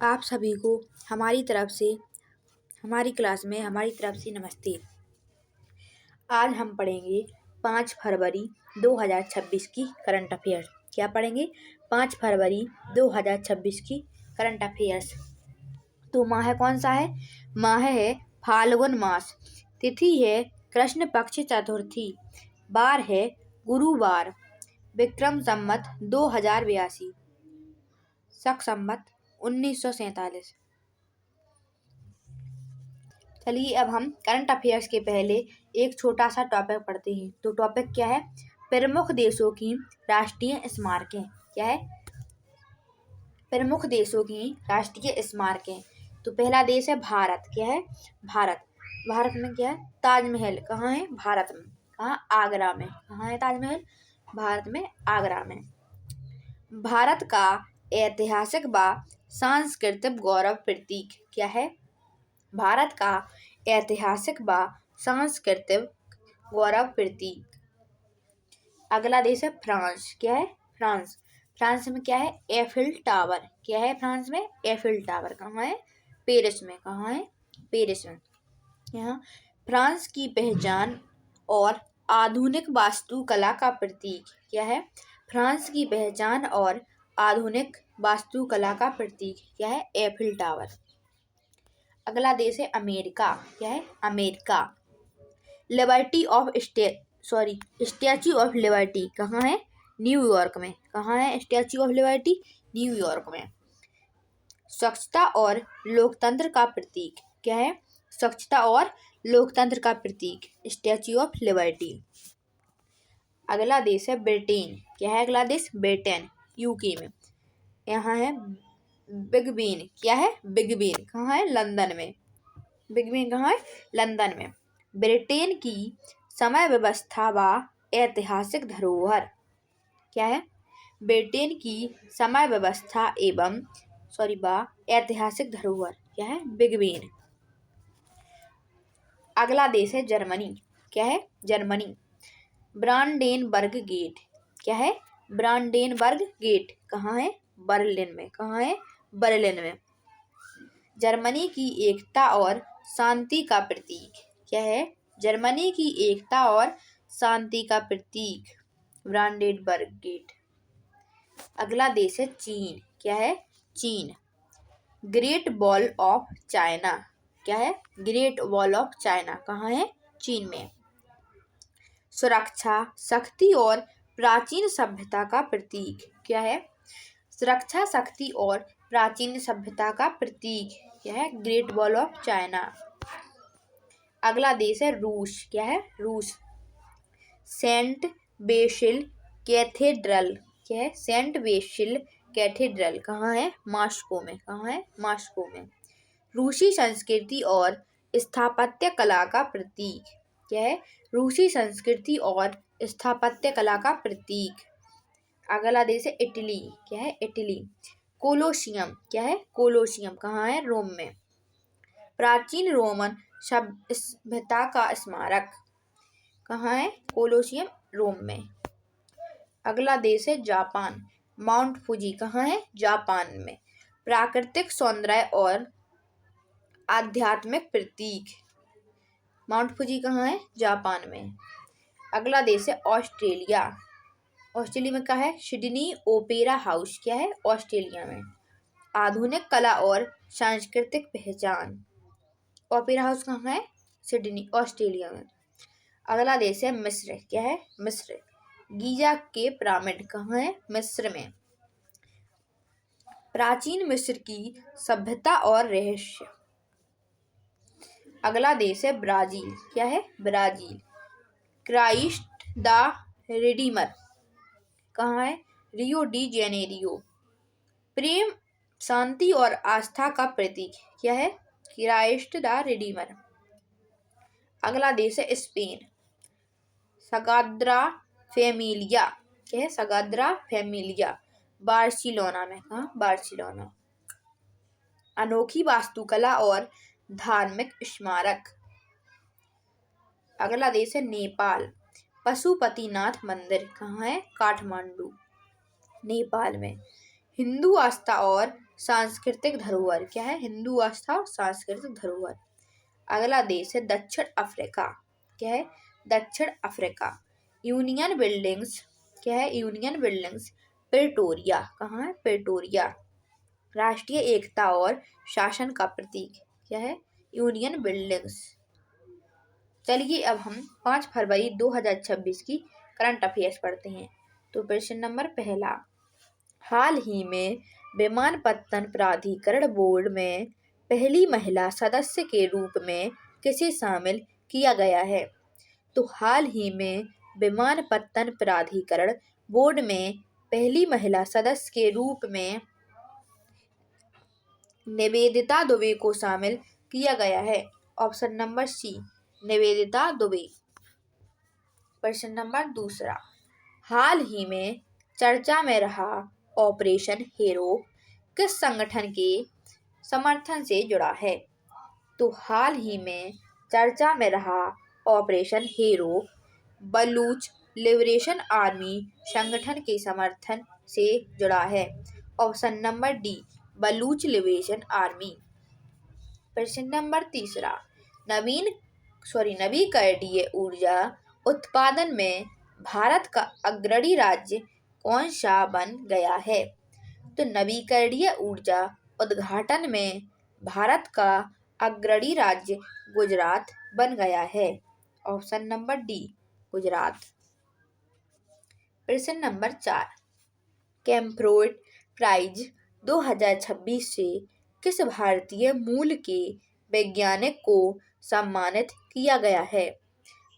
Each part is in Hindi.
आप सभी को हमारी तरफ से हमारी क्लास में हमारी तरफ से नमस्ते। आज हम पढ़ेंगे 5 फरवरी 2026 की करंट अफेयर्स। क्या पढ़ेंगे? 5 फरवरी 2026 की करंट अफेयर्स। तो माह कौन सा है? माह है फाल्गुन मास। तिथि है कृष्ण पक्ष चतुर्थी। वार है गुरुवार। विक्रम संवत 2082। शक संवत 1947। चलिए अब हम करंट अफेयर्स के पहले एक छोटा सा टॉपिक पढ़ते हैं। तो टॉपिक क्या है? प्रमुख देशों की राष्ट्रीय स्मारकें। क्या है? प्रमुख देशों की राष्ट्रीय स्मारकें। तो पहला देश है भारत। क्या है? भारत। भारत में क्या है? ताजमहल कहाँ है? भारत में। कहाँ? आगरा में। कहाँ है ताजमहल? भारत में, आगरा में। भारत का ऐतिहासिक व सांस्कृतिक गौरव प्रतीक क्या है? भारत का ऐतिहासिक व सांस्कृतिक गौरव प्रतीक। अगला देश है फ्रांस। क्या है? फ्रांस। फ्रांस में क्या है? Eiffel tower. क्या है फ्रांस में? Eiffel tower. कहाँ है? पेरिस में। कहाँ है? पेरिस में। यहाँ फ्रांस की पहचान और आधुनिक वास्तुकला का प्रतीक। क्या है? फ्रांस की पहचान और आधुनिक वास्तुकला का प्रतीक क्या है? Eiffel tower. अगला देश है अमेरिका। क्या है? अमेरिका। स्टैच्यू ऑफ लिबर्टी कहाँ है? न्यूयॉर्क में। कहाँ है स्टैच्यू ऑफ लिबर्टी? न्यूयॉर्क में। स्वच्छता और लोकतंत्र का प्रतीक क्या है? स्वच्छता और लोकतंत्र का प्रतीक स्टैच्यू ऑफ लिबर्टी। अगला देश है ब्रिटेन। क्या है अगला देश? ब्रिटेन, यूके में। यहाँ है बिग बेन। क्या है? बिग बेन कहाँ है? लंदन में। बिग बेन कहाँ है? लंदन में। ब्रिटेन की समय व्यवस्था व ऐतिहासिक धरोहर। क्या है? ब्रिटेन की समय व्यवस्था एवं व ऐतिहासिक धरोहर क्या है? Big Ben. अगला देश है जर्मनी। क्या है? जर्मनी। Brandenburg gate. क्या है? ब्रांडेनबर्ग गेट कहाँ है? बर्लिन में। कहाँ है? बर्लिन में। जर्मनी की एकता और शांति का प्रतीक क्या है? जर्मनी की एकता और शांति का प्रतीक ब्रांडेनबर्ग गेट। अगला देश है चीन। क्या है? चीन। Great wall of China. क्या है? ग्रेट वॉल ऑफ चाइना कहाँ है? चीन में। सुरक्षा, शक्ति और प्राचीन सभ्यता का प्रतीक क्या है? सुरक्षा, शक्ति और प्राचीन सभ्यता का प्रतीक क्या है? Great wall of China. अगला देश है रूस। क्या है? रूस। Saint Basil cathedral. क्या है? सेंट बेसिल कैथेड्रल कहाँ है? मॉस्को में। कहाँ है? मॉस्को में। रूसी संस्कृति और स्थापत्य कला का प्रतीक क्या है? रूसी संस्कृति और स्थापत्य कला का प्रतीक। अगला देश है इटली। क्या है? इटली। कोलोसियम। क्या है? कोलोसियम कहाँ है? रोम में। प्राचीन रोमन सभ्यता का स्मारक कहाँ है? कोलोसियम, रोम में। अगला देश है जापान। माउंट फूजी कहाँ है? जापान में। प्राकृतिक सौंदर्य और आध्यात्मिक प्रतीक माउंट फूजी कहाँ है? जापान में। अगला देश है ऑस्ट्रेलिया। ऑस्ट्रेलिया में क्या है? Sydney opera house. क्या है? ऑस्ट्रेलिया में। आधुनिक कला और सांस्कृतिक पहचान ओपेरा हाउस कहाँ है? सिडनी, ऑस्ट्रेलिया में। अगला देश है मिस्र। क्या है? मिस्र। गीजा के पिरामिड कहाँ है? मिस्र में। प्राचीन मिस्र की सभ्यता और रहस्य। अगला देश है ब्राजील। क्या है? ब्राजील। क्राइस्ट द रिडीमर कहाँ है? Rio de Janeiro. प्रेम, शांति और आस्था का प्रतीक क्या है? Christ the Redeemer. अगला देश है स्पेन। सगाद्रा फैमिलिया। क्या है? सगाद्रा फैमिलिया, बार्सिलोना में। कहाँ? बार्सिलोना। अनोखी वास्तुकला और धार्मिक स्मारक। अगला देश है नेपाल। पशुपतिनाथ मंदिर कहाँ है? काठमांडू, नेपाल में। हिंदू आस्था और सांस्कृतिक धरोहर। क्या है? हिंदू आस्था और सांस्कृतिक धरोहर। अगला देश है दक्षिण अफ्रीका। क्या है? दक्षिण अफ्रीका। Union buildings. क्या है? Union buildings Pretoria. कहाँ है? प्रिटोरिया। राष्ट्रीय एकता और शासन का प्रतीक। क्या है? Union buildings. चलिए अब हम 5 फरवरी 2026 की करंट अफेयर्स पढ़ते हैं। तो प्रश्न नंबर पहला, हाल ही में विमानपत्तन प्राधिकरण बोर्ड में पहली महिला सदस्य के रूप में किसे शामिल किया गया है? तो हाल ही में विमानपत्तन प्राधिकरण बोर्ड में पहली महिला सदस्य के रूप में निवेदिता दुबे को शामिल किया गया है। Option number C, Nivedita Dubey. प्रश्न नंबर दूसरा, हाल ही में चर्चा में रहा ऑपरेशन हीरो किस संगठन के समर्थन से जुड़ा है? तो हाल ही में चर्चा में रहा operation hero Baloch liberation army संगठन के समर्थन से जुड़ा है। Option number D, Baloch liberation army. प्रश्न नंबर तीसरा, नवीकरणीय ऊर्जा उत्पादन में भारत का अग्रणी राज्य कौन सा बन गया है? तो नवीकरणीय ऊर्जा उद्घाटन में भारत का अग्रणी राज्य गुजरात बन गया है। Option number D, Gujarat. प्रश्न नंबर 4, कैम्प्रोड प्राइज 2026 से किस भारतीय मूल के वैज्ञानिक को सम्मानित किया गया है?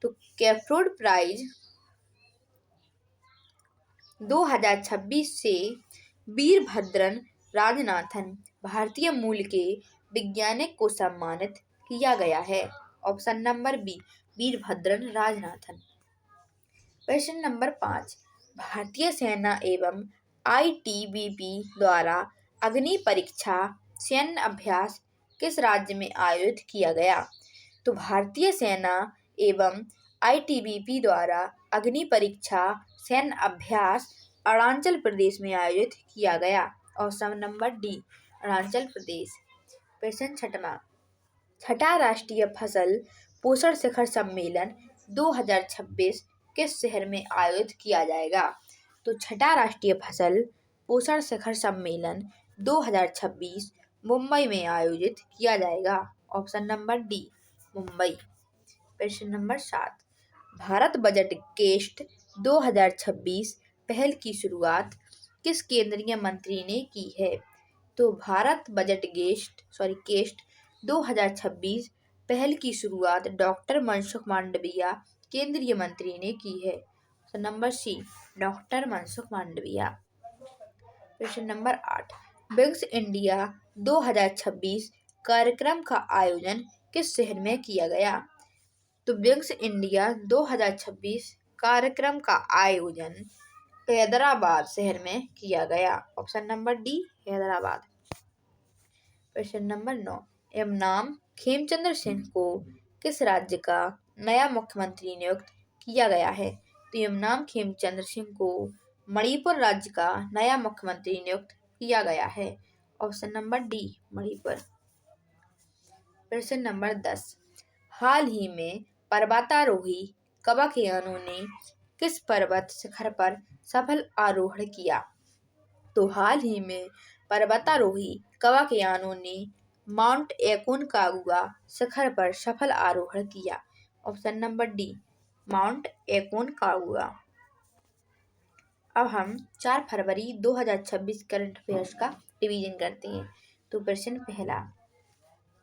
तो कैम्प्रोड प्राइज 2026 से वीरभद्रन राजनाथन भारतीय मूल के वैज्ञानिक को सम्मानित किया गया है। Option number B, Veerabhadran Rajanathan. प्रश्न नंबर 5, भारतीय सेना एवं ITBP द्वारा अग्नि परीक्षा सैन्य अभ्यास किस राज्य में आयोजित किया गया? तो भारतीय सेना एवं ITBP द्वारा अग्नि परीक्षा सैन्य अभ्यास अरुणाचल प्रदेश में आयोजित किया गया। Option number D, Arunachal Pradesh. प्रश्न छठा राष्ट्रीय फसल पोषण शिखर सम्मेलन 2026 किस शहर में आयोजित किया जाएगा? तो छठा राष्ट्रीय फसल पोषण शिखर सम्मेलन 2026 मुंबई में आयोजित किया जाएगा। Option number D, Mumbai. प्रश्न नंबर 7, भारत बजट गेस्ट 2026 पहल की शुरुआत किस केंद्रीय मंत्री ने की है? तो भारत बजट गेस्ट 2026 पहल की शुरुआत डॉक्टर मनसुख मांडविया केंद्रीय मंत्री ने की है। तो number C, doctor Mansukh Mandaviya. प्रश्न नंबर 8, विंग्स इंडिया 2026 कार्यक्रम का आयोजन किस शहर में किया गया? तो विंग्स इंडिया 2026 कार्यक्रम का आयोजन हैदराबाद शहर में किया गया। Option number D, Hyderabad. प्रश्न नंबर 9, यमनाम खेमचंद्र सिंह को किस राज्य का नया मुख्यमंत्री नियुक्त किया गया है? तो यमनाम खेमचंद्र सिंह को मणिपुर राज्य का नया मुख्यमंत्री नियुक्त किया गया है। Option number D, Manipur. प्रश्न नंबर 10, हाल ही में पर्वतारोही कवक यानु ने किस पर्वत शिखर पर सफल आरोहण किया? तो हाल ही में पर्वतारोही कवक यानु ने माउंट एकोनकागुआ शिखर पर सफल आरोहण किया। Option number D, Mount Aconcagua. अब हम 4 फरवरी 2026 करंट अफेयर्स का रिवीजन करते हैं। तो प्रश्न पहला,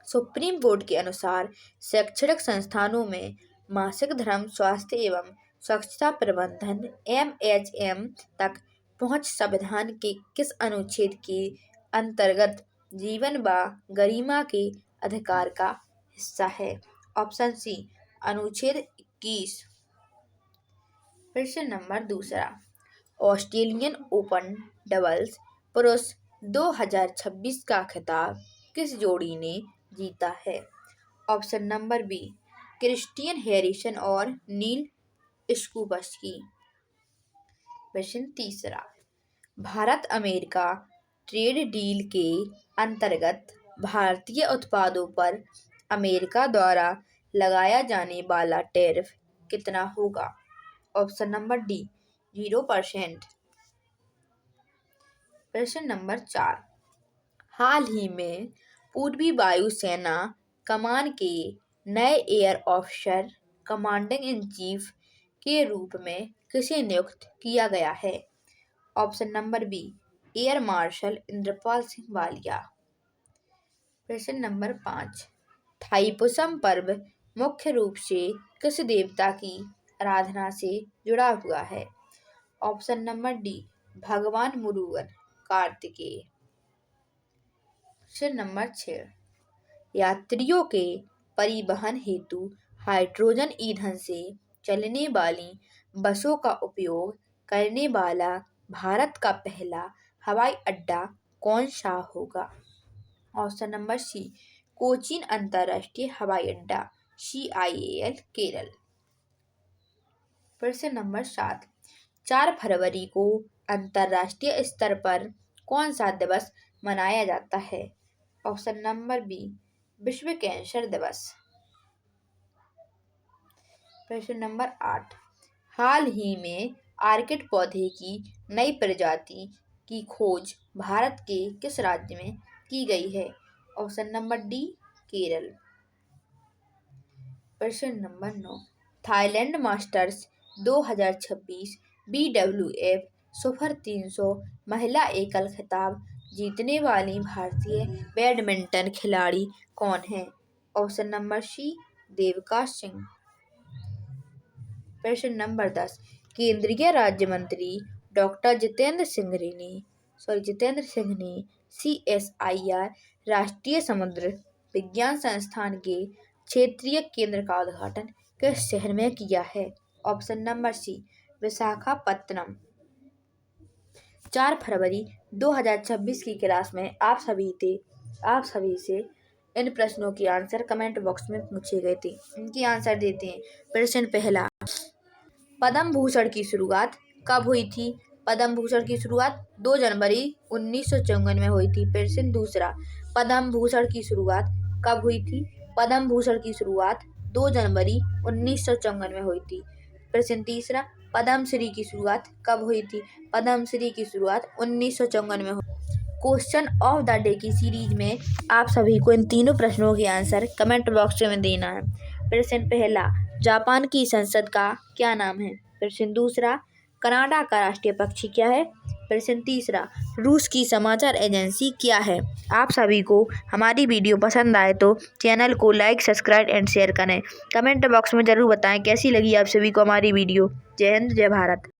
सुप्रीम कोर्ट के अनुसार शैक्षणिक संस्थानों में मासिक धर्म स्वास्थ्य एवं स्वच्छता प्रबंधन MHM तक पहुंच संविधान के किस अनुच्छेद के अंतर्गत जीवन व गरिमा के अधिकार का हिस्सा है? ऑप्शन सी, अनुच्छेद 21। प्रश्न नंबर दूसरा, ऑस्ट्रेलियन ओपन डबल्स पुरुष 2026 का खिताब किस जोड़ी ने जीता है? Option number B, Christian Harrison और नील स्कूबस्की। प्रश्न तीसरा, भारत अमेरिका ट्रेड डील के अंतर्गत भारतीय उत्पादों पर अमेरिका द्वारा लगाया जाने वाला टैरिफ कितना होगा? Option number D 0%। प्रश्न नंबर 4, हाल ही में पूर्वी वायुसेना कमान के नए air officer commanding in chief के रूप में किसे नियुक्त किया गया है? Option number B air marshal Indrapal Singh Walia. प्रश्न नंबर 5, थाईपुसम पर्व मुख्य रूप से किस देवता की आराधना से जुड़ा हुआ है? ऑप्शन नंबर डी भगवान मुरुगन कार्तिकेय। प्रश्न नंबर 6, यात्रियों के परिवहन हेतु हाइड्रोजन ईंधन से चलने वाली बसों का उपयोग करने वाला भारत का पहला हवाई अड्डा कौन सा होगा? ऑप्शन नंबर सी कोचीन अंतर्राष्ट्रीय हवाई अड्डा CIAL केरल। प्रश्न नंबर 7, 4 फरवरी को अंतर्राष्ट्रीय स्तर पर कौन सा दिवस मनाया जाता है? ऑप्शन नंबर बी विश्व कैंसर दिवस। प्रश्न नंबर 8, हाल ही में आर्किड पौधे की नई प्रजाति की खोज भारत के किस राज्य में की गई है? Option number D Kerala. प्रश्न नंबर 9, थाईलैंड मास्टर्स 2026 BWF सुपर 300 महिला एकल खिताब जीतने वाली भारतीय बैडमिंटन खिलाड़ी कौन है? Option number C Devika Singh. प्रश्न नंबर 10, केंद्रीय राज्य मंत्री डॉक्टर जितेंद्र सिंह ने CSIR राष्ट्रीय समुद्र विज्ञान संस्थान के क्षेत्रीय केंद्र का उद्घाटन किस शहर में किया है? Option number C Visakhapatnam. 4 फरवरी 2026 की क्लास में आप सभी से इन प्रश्नों के आंसर कमेंट बॉक्स में पूछे गए थे। इनके आंसर देते हैं। प्रश्न पहला, पद्म भूषण की शुरुआत कब हुई थी? पद्म भूषण की शुरुआत 2 जनवरी 1954 में हुई थी। प्रश्न दूसरा, पद्म भूषण की शुरुआत कब हुई थी? पद्म भूषण की शुरुआत 2 जनवरी 1954 में हुई थी। प्रश्न तीसरा, पद्मश्री की शुरुआत कब हुई थी? पद्मश्री की शुरुआत 1954 में हुई। क्वेश्चन ऑफ द डे की सीरीज में आप सभी को इन तीनों प्रश्नों के आंसर कमेंट बॉक्स में देना है। प्रश्न पहला, जापान की संसद का क्या नाम है? प्रश्न दूसरा, कनाडा का राष्ट्रीय पक्षी क्या है? प्रश्न तीसरा, रूस की समाचार एजेंसी क्या है? आप सभी को हमारी वीडियो पसंद आए तो चैनल को लाइक, सब्सक्राइब एंड शेयर करें। कमेंट बॉक्स में जरूर बताएं कैसी लगी आप सभी को हमारी वीडियो। जय हिंद, जय भारत।